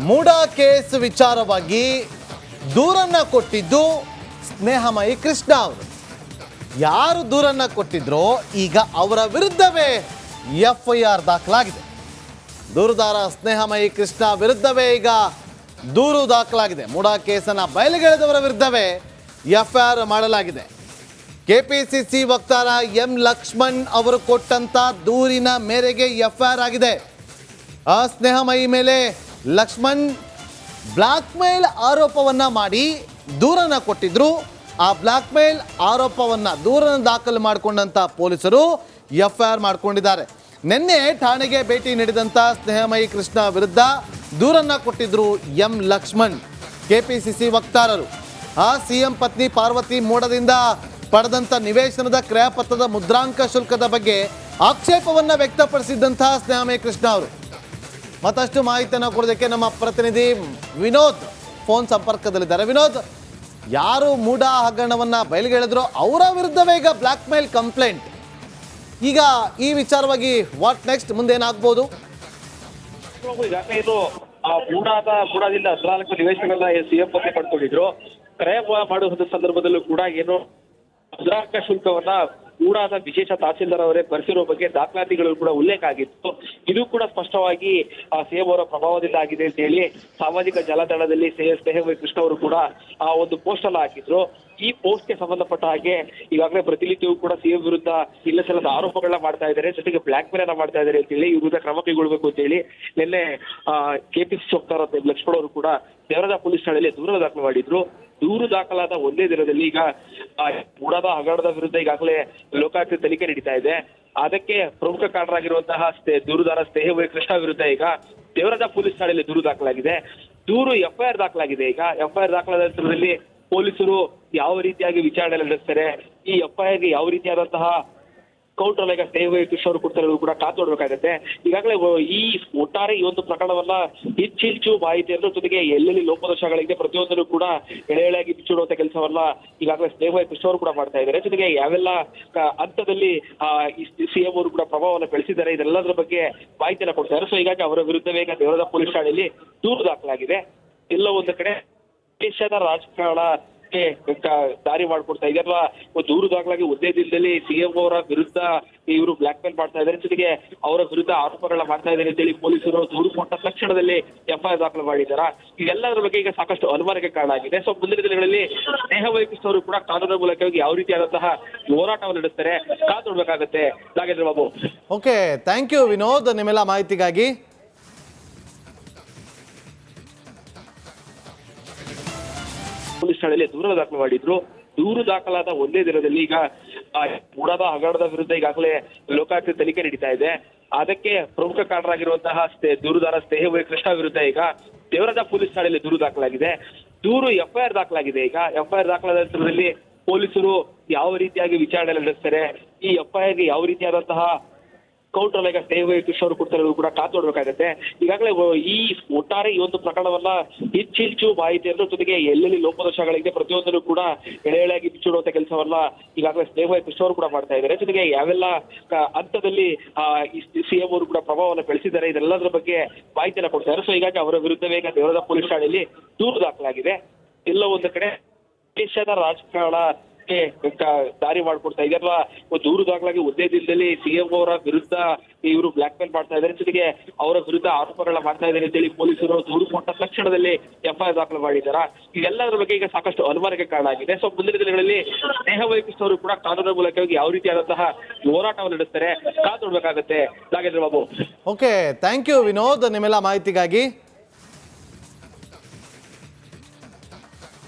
MUDA case ವಿಚಾರವಾಗಿ ದೂರನ್ನ ಕೊಟ್ಟಿದ್ದು ಸ್ನೇಹಮಯಿ ಕೃಷ್ಣ ಅವರು. ಯಾರು ದೂರನ್ನ ಕೊಟ್ಟಿದ್ರೋ ಈಗ ಅವರ ವಿರುದ್ಧವೇ FIR ದಾಖಲಾಗಿದೆ. ದೂರುದಾರ ಸ್ನೇಹಮಯಿ ಕೃಷ್ಣ ವಿರುದ್ಧವೇ ಈಗ ದೂರು ದಾಖಲಾಗಿದೆ. ಮೂಡಾ ಕೇಸನ್ನು ಬಯಲಿಗೆಳೆದವರ ವಿರುದ್ಧವೇ FIR ಮಾಡಲಾಗಿದೆ. KPCC ವಕ್ತಾರ M ಲಕ್ಷ್ಮಣ್ ಅವರು ಕೊಟ್ಟಂತ ದೂರಿನ ಮೇರೆಗೆ FIR ಆಗಿದೆ. ಆ ಸ್ನೇಹಮಯಿ ಮೇಲೆ ಲಕ್ಷ್ಮಣ್ ಬ್ಲಾಕ್ ಮೇಲ್ ಆರೋಪವನ್ನ ಮಾಡಿ ದೂರನ್ನ ಕೊಟ್ಟಿದ್ರು. ಆ ಬ್ಲಾಕ್ ಮೇಲ್ ಆರೋಪವನ್ನ ದೂರನ್ನ ದಾಖಲು ಮಾಡಿಕೊಂಡಂತ ಪೊಲೀಸರು FIR ಮಾಡಿಕೊಂಡಿದ್ದಾರೆ. ನಿನ್ನೆ ಠಾಣೆಗೆ ಭೇಟಿ ನೀಡಿದಂತ ಸ್ನೇಹಮಯಿ ಕೃಷ್ಣ ವಿರುದ್ಧ ದೂರನ್ನ ಕೊಟ್ಟಿದ್ರು M ಲಕ್ಷ್ಮಣ್, KPCC ವಕ್ತಾರರು. ಆ CM ಪತ್ನಿ ಪಾರ್ವತಿ ಮೋಡದಿಂದ ಪಡೆದಂತ ನಿವೇಶನದ ಕ್ರಯಪತ್ರದ ಮುದ್ರಾಂಕ ಶುಲ್ಕದ ಬಗ್ಗೆ ಆಕ್ಷೇಪವನ್ನ ವ್ಯಕ್ತಪಡಿಸಿದ್ದಂತಹ ಸ್ನೇಹಮಯಿ ಕೃಷ್ಣ ಅವರು. ಮತ್ತಷ್ಟು ಮಾಹಿತಿಯನ್ನು ಕೊಡೋದಕ್ಕೆ ನಮ್ಮ ಪ್ರತಿನಿಧಿ ವಿನೋದ್ ಫೋನ್ ಸಂಪರ್ಕದಲ್ಲಿದ್ದಾರೆ. ವಿನೋದ್, ಯಾರು ಮೂಡಾ ಹಗರಣವನ್ನ ಬಯಲಿಗೆಳೆದ್ರೋ ಅವರ ವಿರುದ್ಧವೇ ಈಗ ಬ್ಲಾಕ್ ಮೇಲ್ ಕಂಪ್ಲೇಂಟ್. ಈಗ ಈ ವಿಚಾರವಾಗಿ ವಾಟ್ ನೆಕ್ಸ್ಟ್, ಮುಂದೆ ಏನಾಗ್ಬೋದು? ಇದು ಮೂಡಾದಿಂದ 14 ನಿವೇಶನಗಳನ್ನ CM ಪತ್ನಿ ಪಡ್ಕೊಂಡಿದ್ರು. ಕ್ರಯ ಮಾಡುವ ಸಂದರ್ಭದಲ್ಲೂ ಕೂಡ ಏನು ಮುದ್ರಾಂಕ ಶುಲ್ಕವನ್ನ ಮೂಡಾದ ವಿಶೇಷ ತಹಸೀಲ್ದಾರ್ ಅವರೇ ಭರಿಸಿರೋ ಬಗ್ಗೆ ದಾಖಲಾತಿಗಳು ಕೂಡ ಉಲ್ಲೇಖ ಆಗಿತ್ತು. ಇದು ಕೂಡ ಸ್ಪಷ್ಟವಾಗಿ CM ಅವರ ಪ್ರಭಾವದಿಂದ ಆಗಿದೆ ಅಂತ ಹೇಳಿ ಸಾಮಾಜಿಕ ಜಾಲತಾಣದಲ್ಲಿ ಸ್ನೇಹಮಯಿ ಕೃಷ್ಣ ಅವರು ಕೂಡ ಆ ಒಂದು ಪೋಸ್ಟ್ ಅನ್ನ ಹಾಕಿದ್ರು. ಈ ಪೋಸ್ಟ್ಗೆ ಸಂಬಂಧಪಟ್ಟ ಹಾಗೆ ಈಗಾಗಲೇ ಪ್ರತಿನಿತ್ಯವೂ ಕೂಡ CM ವಿರುದ್ಧ ಇಲ್ಲಸಲ್ಲದ ಆರೋಪಗಳನ್ನ ಮಾಡ್ತಾ ಇದ್ದಾರೆ, ಜೊತೆಗೆ ಬ್ಲಾಕ್ ಮೇಲ್ ಅನ್ನ ಮಾಡ್ತಾ ಇದ್ದಾರೆ ಅಂತ ಹೇಳಿ ಈ ವಿರುದ್ಧ ಕ್ರಮ ಕೈಗೊಳ್ಳಬೇಕು ಅಂತ ಹೇಳಿ ನಿನ್ನೆ KPCC ವಕ್ತಾರ ಲಕ್ಷ್ಮಣ್ ಅವರು ಕೂಡ ದೇವರಾಜ ಪೊಲೀಸ್ ಠಾಣೆಯಲ್ಲಿ ದೂರು ದಾಖಲು ಮಾಡಿದ್ರು. ದೂರು ದಾಖಲಾದ ಒಂದೇ ದಿನದಲ್ಲಿ ಈಗ ಮೂಡಾದ ಹಗರಣದ ವಿರುದ್ಧ ಈಗಾಗಲೇ ಲೋಕಾಯುಕ್ತ ತನಿಖೆ ನಡೀತಾ ಇದೆ. ಅದಕ್ಕೆ ಪ್ರಮುಖ ಕಾರಣರಾಗಿರುವಂತಹ ದೂರುದಾರ ಸ್ನೇಹಮಯಿ ಕೃಷ್ಣ ವಿರುದ್ಧ ಈಗ ದೇವರಾಜ ಪೊಲೀಸ್ ಠಾಣೆಯಲ್ಲಿ ದೂರು ದಾಖಲಾಗಿದೆ. ದೂರು FIR ದಾಖಲಾಗಿದೆ. ಈಗ FIR ದಾಖಲಾದ ನಂತರದಲ್ಲಿ ಪೊಲೀಸರು ಯಾವ ರೀತಿಯಾಗಿ ವಿಚಾರಣೆ ನಡೆಸ್ತಾರೆ, ಈ FIR ಗೆ ಯಾವ ರೀತಿಯಾದಂತಹ ಕೌಂಟರ್ ಈಗ ಸ್ನೇಹಮಯಿ ಕೃಷ್ಣ ಅವರು ಕೊಡ್ತಾರೆ ಕೂಡ ಕಾದು ನೋಡ್ಬೇಕಾಗತ್ತೆ. ಈಗಾಗಲೇ ಈ ಒಟ್ಟಾರೆ ಈ ಒಂದು ಪ್ರಕರಣವನ್ನ ಹೆಚ್ಚು ಮಾಹಿತಿಯನ್ನು ಜೊತೆಗೆ ಎಲ್ಲೆಲ್ಲಿ ಲೋಪದೋಷಗಳಿದೆ ಪ್ರತಿಯೊಂದನ್ನು ಕೂಡ ಎಳೆಯಾಗಿ ಬಿಚ್ಚಿಡುವಂತ ಕೆಲಸವನ್ನ ಈಗಾಗಲೇ ಸ್ನೇಹಮಯಿ ಕೃಷ್ಣ ಅವರು ಕೂಡ ಮಾಡ್ತಾ ಇದ್ದಾರೆ. ಜೊತೆಗೆ ಯಾವೆಲ್ಲ ಹಂತದಲ್ಲಿ CM ಅವರು ಕೂಡ ಪ್ರಭಾವವನ್ನು ಬೆಳೆಸಿದ್ದಾರೆ ಇದೆಲ್ಲದರ ಬಗ್ಗೆ ಮಾಹಿತಿಯನ್ನು ಕೊಡ್ತಾರೆ. ಸೊ ಹೀಗಾಗಿ ಅವರ ವಿರುದ್ಧವೇ ಈಗ ದೇವರಾಜ ಪೊಲೀಸ್ ಠಾಣೆಯಲ್ಲಿ ದೂರು ದಾಖಲಾಗಿದೆ. ಎಲ್ಲ ಒಂದು ಕಡೆ ದೇಶದ ರಾಜಕಾರಣ ದಾರಿ ಮಾಡ್ಕೊಡ್ತಾ ಇದೆ ಅಥವಾ ದೂರು ದಾಖಲಾಗಿ ಒಂದೇ ದಿನದಲ್ಲಿ CM ಅವರ ವಿರುದ್ಧ ಇವರು ಬ್ಲಾಕ್ ಮೇಲ್ ಮಾಡ್ತಾ ಇದ್ದಾರೆ, ಜೊತೆಗೆ ಅವರ ವಿರುದ್ಧ ಆರೋಪಗಳನ್ನ ಮಾಡ್ತಾ ಇದ್ದಾರೆ ಅಂತೇಳಿ ಪೊಲೀಸರು ದೂರು ಕೊಟ್ಟ ತಕ್ಷಣದಲ್ಲಿ FIR ದಾಖಲು ಮಾಡಿದ್ದಾರೆ. ಇದೆಲ್ಲದರ ಬಗ್ಗೆ ಈಗ ಸಾಕಷ್ಟು ಅನುಮಾನಕ್ಕೆ ಕಾರಣ ಆಗಿದೆ. ಸೊ ಮುಂದಿನ ದಿನಗಳಲ್ಲಿ ಸ್ನೇಹಮಯಿ ಕೃಷ್ಣ ಅವರು ಕೂಡ ಕಾನೂನಿನ ಮೂಲಕವಾಗಿ ಯಾವ ರೀತಿಯಾದಂತಹ ಹೋರಾಟವನ್ನು ನಡೆಸ್ತಾರೆ ಕಾದು ನೋಡ್ಬೇಕಾಗತ್ತೆ. Nagendra Babu. Okay, thank you Vinod ನಿಮ್ಮೆಲ್ಲ ಮಾಹಿತಿಗಾಗಿ. ಪೊಲೀಸ್ ಠಾಣೆಯಲ್ಲಿ ದೂರು ದಾಖಲು ಮಾಡಿದ್ರು. ದೂರು ದಾಖಲಾದ ಒಂದೇ ದಿನದಲ್ಲಿ ಈಗ ಮೂಡಾದ ಹಗರಣದ ವಿರುದ್ಧ ಈಗಾಗಲೇ ಲೋಕಾಯುಕ್ತ ತನಿಖೆ ನಡೀತಾ ಇದೆ. ಅದಕ್ಕೆ ಪ್ರಮುಖ ಕಾರಣರಾಗಿರುವಂತಹ ದೂರುದಾರ ಸ್ನೇಹಮಯಿ ಕೃಷ್ಣ ವಿರುದ್ಧ ಈಗ ದೇವರಾಜ ಪೊಲೀಸ್ ಠಾಣೆಯಲ್ಲಿ ದೂರು ದಾಖಲಾಗಿದೆ. ದೂರು FIR ದಾಖಲಾಗಿದೆ. ಈಗ FIR ದಾಖಲಾದ ನಂತರದಲ್ಲಿ ಪೊಲೀಸರು ಯಾವ ರೀತಿಯಾಗಿ ವಿಚಾರಣೆ ನಡೆಸ್ತಾರೆ, ಈ FIR ಗೆ ಯಾವ ರೀತಿಯಾದಂತಹ ಕೌಂಟರ್ ಈಗ ಸ್ನೇಹಮಯಿ ಕೃಷ್ಣ ಅವರು ಕೊಡ್ತಾರೆ ಕೂಡ ಕಾದು ನೋಡ್ಬೇಕಾಗತ್ತೆ. ಈಗಾಗಲೇ ಈ ಒಟ್ಟಾರೆ ಈ ಒಂದು ಪ್ರಕರಣವನ್ನ ಹೆಚ್ಚು ಮಾಹಿತಿಯನ್ನು ಜೊತೆಗೆ ಎಲ್ಲೆಲ್ಲಿ ಲೋಪದೋಷಗಳಿದೆ ಪ್ರತಿಯೊಂದನ್ನು ಕೂಡ ಎಳೆಯಾಗಿ ಬಿಚ್ಚಿಡುವಂತ ಕೆಲಸವನ್ನ ಈಗಾಗಲೇ ಸ್ನೇಹಮಯಿ ಕೃಷ್ಣ ಅವರು ಕೂಡ ಮಾಡ್ತಾ ಇದ್ದಾರೆ. ಜೊತೆಗೆ ಯಾವೆಲ್ಲ ಹಂತದಲ್ಲಿ CM ಅವರು ಕೂಡ ಪ್ರಭಾವವನ್ನು ಬೆಳೆಸಿದ್ದಾರೆ ಇದೆಲ್ಲದರ ಬಗ್ಗೆ ಮಾಹಿತಿಯನ್ನು ಕೊಡ್ತಾರೆ. ಸೊ ಹೀಗಾಗಿ ಅವರ ವಿರುದ್ಧವೇ ಈಗ ದೇವರಾಜ ಪೊಲೀಸ್ ಠಾಣೆಯಲ್ಲಿ ದೂರು ದಾಖಲಾಗಿದೆ. ಎಲ್ಲ ಒಂದು ಕಡೆ ದೇಶದ ರಾಜಕಾರಣ ದಾರಿ ಮಾಡ್ಕೊಡ್ತಾ ಇದೆ ಅಥವಾ ದೂರು ದಾಖಲಾಗಿ ಒಂದೇ ದಿನದಲ್ಲಿ CM ಅವರ ವಿರುದ್ಧ ಇವರು ಬ್ಲಾಕ್ ಮೇಲ್ ಮಾಡ್ತಾ ಇದ್ದಾರೆ, ಜೊತೆಗೆ ಅವರ ವಿರುದ್ಧ ಆರೋಪಗಳನ್ನ ಮಾಡ್ತಾ ಇದ್ದಾರೆ ಅಂತೇಳಿ ಪೊಲೀಸರು ದೂರು ಕೊಟ್ಟ ತಕ್ಷಣದಲ್ಲಿ FIR ದಾಖಲು ಮಾಡಿದ್ದಾರೆ. ಇದೆಲ್ಲದರ ಬಗ್ಗೆ ಈಗ ಸಾಕಷ್ಟು ಅನುಮಾನಕ್ಕೆ ಕಾರಣ ಆಗಿದೆ. ಸೊ ಮುಂದಿನ ದಿನಗಳಲ್ಲಿ ಸ್ನೇಹಮಯಿ ಕೃಷ್ಣ ಅವರು ಕೂಡ ಕಾನೂನಿನ ಮೂಲಕವಾಗಿ ಯಾವ ರೀತಿಯಾದಂತಹ ಹೋರಾಟವನ್ನು ನಡೆಸ್ತಾರೆ ಕಾದು ನೋಡ್ಬೇಕಾಗತ್ತೆ. Nagendra Babu. Okay, thank you Vinod ನಿಮ್ಮೆಲ್ಲ ಮಾಹಿತಿಗಾಗಿ.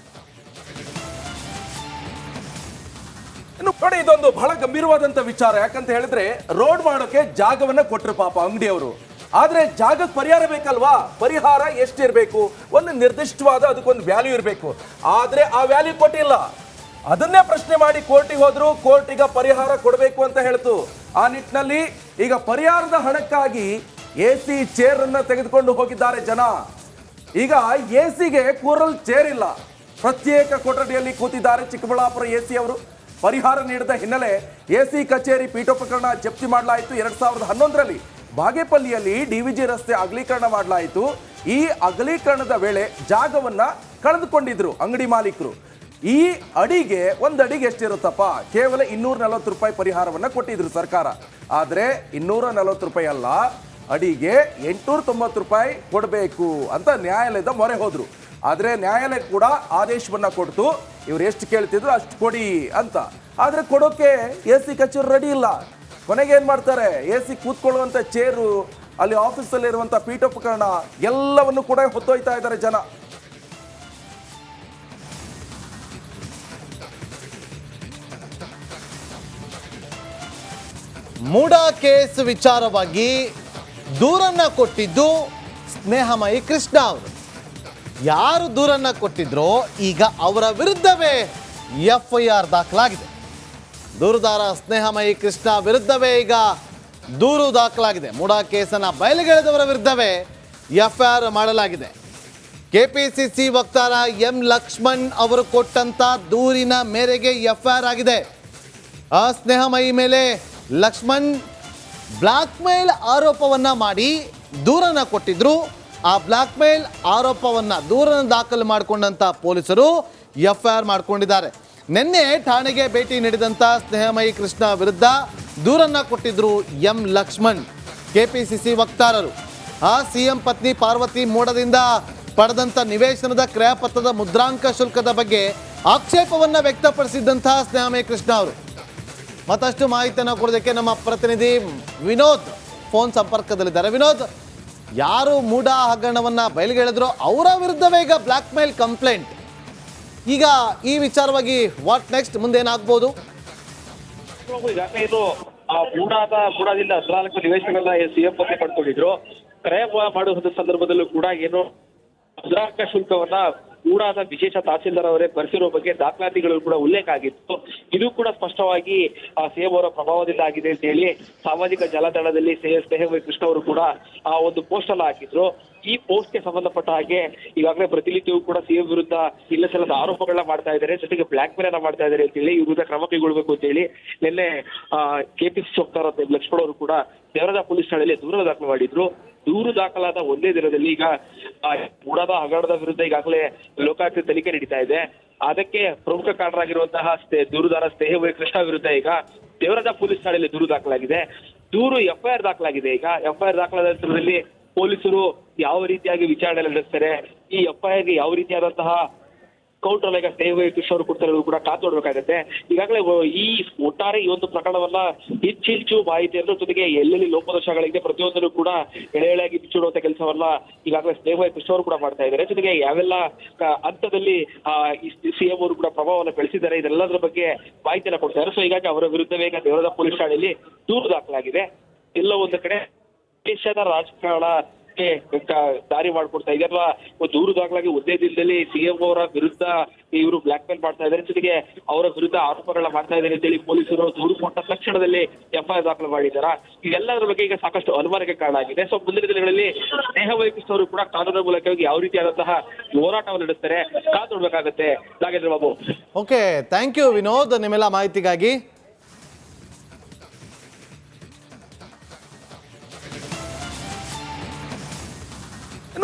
ನೋಡಿ, ಇದೊಂದು ಬಹಳ ಗಂಭೀರವಾದಂತ ವಿಚಾರ. ಯಾಕಂತ ಹೇಳಿದ್ರೆ ರೋಡ್ ಮಾಡೋಕೆ ಜಾಗವನ್ನ ಕೊಟ್ಟರು ಪಾಪ ಅಂಗಡಿಯವರು. ಆದ್ರೆ ಜಾಗಕ್ಕೆ ಪರಿಹಾರ ಬೇಕಲ್ವಾ? ಪರಿಹಾರ ಎಷ್ಟಿರ್ಬೇಕು? ಒಂದು ನಿರ್ದಿಷ್ಟವಾದ ಅದಕ್ಕೊಂದು ವ್ಯಾಲ್ಯೂ ಇರಬೇಕು. ಆದ್ರೆ ಆ ವ್ಯಾಲ್ಯೂ ಕೊಟ್ಟಿಲ್ಲ. ಅದನ್ನೇ ಪ್ರಶ್ನೆ ಮಾಡಿ ಕೋರ್ಟಿಗೆ ಹೋದ್ರು. ಕೋರ್ಟ್ ಈಗ ಪರಿಹಾರ ಕೊಡಬೇಕು ಅಂತ ಹೇಳ್ತು. ಆ ನಿಟ್ಟಿನಲ್ಲಿ ಈಗ ಪರಿಹಾರದ ಹಣಕ್ಕಾಗಿ AC ಚೇರ್ ಅನ್ನ ತೆಗೆದುಕೊಂಡು ಹೋಗಿದ್ದಾರೆ ಜನ. ಈಗ AC ಗೆ ಕೂರಲ್ ಚೇರ್ ಇಲ್ಲ, ಪ್ರತ್ಯೇಕ ಕೊಠಡಿಯಲ್ಲಿ ಕೂತಿದ್ದಾರೆ ಚಿಕ್ಕಬಳ್ಳಾಪುರ AC ಅವರು. ಪರಿಹಾರ ನೀಡಿದ ಹಿನ್ನೆಲೆ AC ಕಚೇರಿ ಪೀಠೋಪಕರಣ ಜಪ್ತಿ ಮಾಡಲಾಯಿತು. 2011ರಲ್ಲಿ ಬಾಗೇಪಲ್ಲಿಯಲ್ಲಿ DVG ರಸ್ತೆ ಅಗಲೀಕರಣ ಮಾಡಲಾಯಿತು. ಈ ಅಗಲೀಕರಣದ ವೇಳೆ ಜಾಗವನ್ನ ಕಳೆದುಕೊಂಡಿದ್ರು ಅಂಗಡಿ ಮಾಲೀಕರು. ಈ ಅಡಿಗೆ ಒಂದು ಅಡಿಗೆ ಎಷ್ಟಿರುತ್ತಪ್ಪ? ಕೇವಲ 240 ರೂಪಾಯಿ ಪರಿಹಾರವನ್ನ ಕೊಟ್ಟಿದ್ರು ಸರ್ಕಾರ. ಆದ್ರೆ 240 ರೂಪಾಯಿ ಅಲ್ಲ, ಅಡಿಗೆ 890 ರೂಪಾಯಿ ಕೊಡಬೇಕು ಅಂತ ನ್ಯಾಯಾಲಯದ ಮೊರೆ ಹೋದ್ರು. ಆದ್ರೆ ನ್ಯಾಯಾಲಯ ಕೂಡ ಆದೇಶವನ್ನ ಕೊಡ್ತು, ಇವ್ರು ಎಷ್ಟು ಕೇಳ್ತಿದ್ರು ಅಷ್ಟು ಕೊಡಿ ಅಂತ. ಆದ್ರೆ ಕೊಡೋಕೆ AC ಕಚೇರಿ ರೆಡಿ ಇಲ್ಲ. ಕೊನೆಗೆ ಏನ್ ಮಾಡ್ತಾರೆ, AC ಕೂತ್ಕೊಳ್ಳುವಂತ ಚೇರು, ಅಲ್ಲಿ ಆಫೀಸಲ್ಲಿ ಇರುವಂತ ಪೀಠೋಪಕರಣ ಎಲ್ಲವನ್ನು ಕೂಡ ಹೊತ್ತೊಯ್ತಾ ಇದ್ದಾರೆ ಜನ. ಮೂಡಾ ಕೇಸ್ ವಿಚಾರವಾಗಿ ದೂರನ್ನ ಕೊಟ್ಟಿದ್ದು ಸ್ನೇಹಮಯಿ ಕೃಷ್ಣ ಅವರು. ಯಾರು ದೂರನ್ನ ಕೊಟ್ಟಿದ್ರೋ ಈಗ ಅವರ ವಿರುದ್ಧವೇ FIR ದಾಖಲಾಗಿದೆ. ದೂರುದಾರ ಸ್ನೇಹಮಯಿ ಕೃಷ್ಣ ವಿರುದ್ಧವೇ ಈಗ ದೂರು ದಾಖಲಾಗಿದೆ. ಮೂಡಾ ಕೇಸನ್ನು ಬಯಲಿಗೆಳೆದವರ ವಿರುದ್ಧವೇ FIR ಮಾಡಲಾಗಿದೆ. KPCC ವಕ್ತಾರ M ಲಕ್ಷ್ಮಣ್ ಅವರು ಕೊಟ್ಟಂತ ದೂರಿನ ಮೇರೆಗೆ FIR ಆಗಿದೆ. ಆ ಸ್ನೇಹಮಯಿ ಮೇಲೆ ಲಕ್ಷ್ಮಣ್ ಬ್ಲಾಕ್ ಮೇಲ್ ಆರೋಪವನ್ನ ಮಾಡಿ ದೂರನ್ನ ಕೊಟ್ಟಿದ್ರು. ಆ ಬ್ಲಾಕ್ ಮೇಲ್ ಆರೋಪವನ್ನ ದೂರನ್ನು ದಾಖಲು ಮಾಡಿಕೊಂಡಂತ ಪೊಲೀಸರು FIR ಮಾಡಿಕೊಂಡಿದ್ದಾರೆ. ನಿನ್ನೆ ಠಾಣೆಗೆ ಭೇಟಿ ನೀಡಿದಂತ ಸ್ನೇಹಮಯಿ ಕೃಷ್ಣ ವಿರುದ್ಧ ದೂರನ್ನ ಕೊಟ್ಟಿದ್ರು M ಲಕ್ಷ್ಮಣ್, KPCC ವಕ್ತಾರರು. ಆ CM ಪತ್ನಿ ಪಾರ್ವತಿ ಮೋಡದಿಂದ ಪಡೆದಂತ ನಿವೇಶನದ ಕ್ರಯಪತ್ರದ ಮುದ್ರಾಂಕ ಶುಲ್ಕದ ಬಗ್ಗೆ ಆಕ್ಷೇಪವನ್ನ ವ್ಯಕ್ತಪಡಿಸಿದ್ದಂತಹ ಸ್ನೇಹಮಯಿ ಕೃಷ್ಣ ಅವರು. ಮತ್ತಷ್ಟು ಮಾಹಿತಿಯನ್ನು ಕೊಡೋದಕ್ಕೆ ನಮ್ಮ ಪ್ರತಿನಿಧಿ ವಿನೋದ್ ಫೋನ್ ಸಂಪರ್ಕದಲ್ಲಿದ್ದಾರೆ. ವಿನೋದ್, ಯಾರು ಮೂಡಾ ಹಗರಣವನ್ನ ಬಯಲಿಗೆಳೆದ್ರು ಅವರ ವಿರುದ್ಧವೇ ಈಗ ಬ್ಲಾಕ್ ಮೇಲ್ ಕಂಪ್ಲೇಂಟ್. ಈಗ ಈ ವಿಚಾರವಾಗಿ ವಾಟ್ ನೆಕ್ಸ್ಟ್, ಮುಂದೇನಾಗ್ಬೋದು? ಈಗಾಗಲೇ ಇದು ಮೂಡಾದಿಂದ 14 ನಿವೇಶನಗಳನ್ನ CM ಪತ್ನಿ ಪಡ್ಕೊಂಡಿದ್ರು. ಕ್ರಯ ಮಾಡುವ ಸಂದರ್ಭದಲ್ಲೂ ಕೂಡ ಏನು ಮುದ್ರಾಂಕ ಶುಲ್ಕವನ್ನ ಮೂಡಾದ ವಿಶೇಷ ತಹಸೀಲ್ದಾರ್ ಅವರೇ ಭರಿಸಿರೋ ಬಗ್ಗೆ ದಾಖಲಾತಿಗಳು ಕೂಡ ಉಲ್ಲೇಖ ಆಗಿತ್ತು. ಇದು ಕೂಡ ಸ್ಪಷ್ಟವಾಗಿ CM ಅವರ ಪ್ರಭಾವದಿಂದ ಆಗಿದೆ ಅಂತ ಹೇಳಿ ಸಾಮಾಜಿಕ ಜಾಲತಾಣದಲ್ಲಿ ಸ್ನೇಹಮಯಿ ಕೃಷ್ಣ ಅವರು ಕೂಡ ಆ ಒಂದು ಪೋಸ್ಟ್ ಅನ್ನ ಹಾಕಿದ್ರು. ಈ ಪೋಸ್ಟ್ಗೆ ಸಂಬಂಧಪಟ್ಟ ಹಾಗೆ ಈಗಾಗಲೇ ಪ್ರತಿನಿತ್ಯವೂ ಕೂಡ CM ವಿರುದ್ಧ ಇಲ್ಲ ಸಲ್ಲದ ಆರೋಪಗಳನ್ನ ಮಾಡ್ತಾ ಇದ್ದಾರೆ, ಜೊತೆಗೆ ಬ್ಲಾಕ್ ಮೇಲ್ ಅನ್ನ ಮಾಡ್ತಾ ಇದ್ದಾರೆ ಅಂತ ಹೇಳಿ, ಈ ವಿರುದ್ಧ ಕ್ರಮ ಕೈಗೊಳ್ಳಬೇಕು ಅಂತ ಹೇಳಿ ನಿನ್ನೆ KPCC ವಕ್ತಾರ ಲಕ್ಷ್ಮಣ್ ಅವರು ಕೂಡ ದೇವರಾಜ ಪೊಲೀಸ್ ಠಾಣೆಯಲ್ಲಿ ದೂರು ದಾಖಲು ಮಾಡಿದ್ರು. ದೂರು ದಾಖಲಾದ ಒಂದೇ ದಿನದಲ್ಲಿ ಈಗ ಮೂಡಾದ ಹಗರಣದ ವಿರುದ್ಧ ಈಗಾಗಲೇ ಲೋಕಾಯುಕ್ತ ತನಿಖೆ ನಡೀತಾ ಇದೆ. ಅದಕ್ಕೆ ಪ್ರಮುಖ ಕಾರಣರಾಗಿರುವಂತಹ ದೂರುದಾರ ಸ್ನೇಹಮಯಿ ಕೃಷ್ಣ ವಿರುದ್ಧ ಈಗ ದೇವರಾಜ ಪೊಲೀಸ್ ಠಾಣೆಯಲ್ಲಿ ದೂರು ದಾಖಲಾಗಿದೆ. FIR ದಾಖಲಾಗಿದೆ. ಈಗ FIR ದಾಖಲಾದ ನಂತರದಲ್ಲಿ ಪೊಲೀಸರು ಯಾವ ರೀತಿಯಾಗಿ ವಿಚಾರಣೆ ನಡೆಸ್ತಾರೆ, ಈ FIR ಗೆ ಯಾವ ರೀತಿಯಾದಂತಹ ಕೌಂಟರ್ ಈಗ ಸ್ನೇಹಮಯಿ ಕೃಷ್ಣ ಅವರು ಕೊಡ್ತಾರೆ ಕೂಡ ಕಾತು ನೋಡ್ಬೇಕಾಗತ್ತೆ. ಈಗಾಗಲೇ ಈ ಒಟ್ಟಾರೆ ಈ ಒಂದು ಪ್ರಕರಣವನ್ನ ಹೆಚ್ಚು ಮಾಹಿತಿಯನ್ನು, ಜೊತೆಗೆ ಎಲ್ಲೆಲ್ಲಿ ಲೋಪದೋಷಗಳಿದೆ ಪ್ರತಿಯೊಂದನ್ನು ಕೂಡ ಎಳೆಯಾಗಿ ಬಿಚ್ಚಿಡುವಂತ ಕೆಲಸವನ್ನ ಈಗಾಗಲೇ ಸ್ನೇಹಮಯಿ ಕೃಷ್ಣ ಅವರು ಕೂಡ ಮಾಡ್ತಾ ಇದ್ದಾರೆ. ಜೊತೆಗೆ ಯಾವೆಲ್ಲ ಹಂತದಲ್ಲಿ CM ಅವರು ಕೂಡ ಪ್ರಭಾವವನ್ನು ಬೆಳೆಸಿದ್ದಾರೆ, ಇದೆಲ್ಲದರ ಬಗ್ಗೆ ಮಾಹಿತಿಯನ್ನ ಕೊಡ್ತಾರೆ. ಸೊ ಹೀಗಾಗಿ ಅವರ ವಿರುದ್ಧವೇ ಈಗ ದೇವರಾಜ ಪೊಲೀಸ್ ಠಾಣೆಯಲ್ಲಿ ದೂರು ದಾಖಲಾಗಿದೆ. ಎಲ್ಲ ಒಂದು ಕಡೆ ದೇಶದ ರಾಜಕಾರಣ ದಾರಿ ಮಾಡ್ಕೊಡ್ತಾ ಇದೆ, ಅಥವಾ ದೂರು ದಾಖಲಾಗಿ ಒಂದೇ ದಿನದಲ್ಲಿ CM ಅವರ ವಿರುದ್ಧ ಇವರು ಬ್ಲಾಕ್ ಮೇಲ್ ಮಾಡ್ತಾ ಇದ್ದಾರೆ, ಜೊತೆಗೆ ಅವರ ವಿರುದ್ಧ ಆರೋಪಗಳನ್ನ ಮಾಡ್ತಾ ಇದ್ದಾರೆ ಅಂತೇಳಿ ಪೊಲೀಸರು ದೂರು ಕೊಟ್ಟ ತಕ್ಷಣದಲ್ಲಿ FIR ದಾಖಲು ಮಾಡಿದ್ದಾರೆ. ಇದೆಲ್ಲದರ ಬಗ್ಗೆ ಈಗ ಸಾಕಷ್ಟು ಅನುಮಾನಕ್ಕೆ ಕಾರಣ ಆಗಿದೆ. ಸೊ ಮುಂದಿನ ದಿನಗಳಲ್ಲಿ ಸ್ನೇಹಮಯಿ ಕೃಷ್ಣ ಅವರು ಕೂಡ ಕಾನೂನಿನ ಮೂಲಕವಾಗಿ ಯಾವ ರೀತಿಯಾದಂತಹ ಹೋರಾಟವನ್ನು ನಡೆಸ್ತಾರೆ ಕಾದು ನೋಡ್ಬೇಕಾಗತ್ತೆ. Nagendra Babu. Okay, thank you Vinod ನಿಮ್ಮೆಲ್ಲ ಮಾಹಿತಿಗಾಗಿ.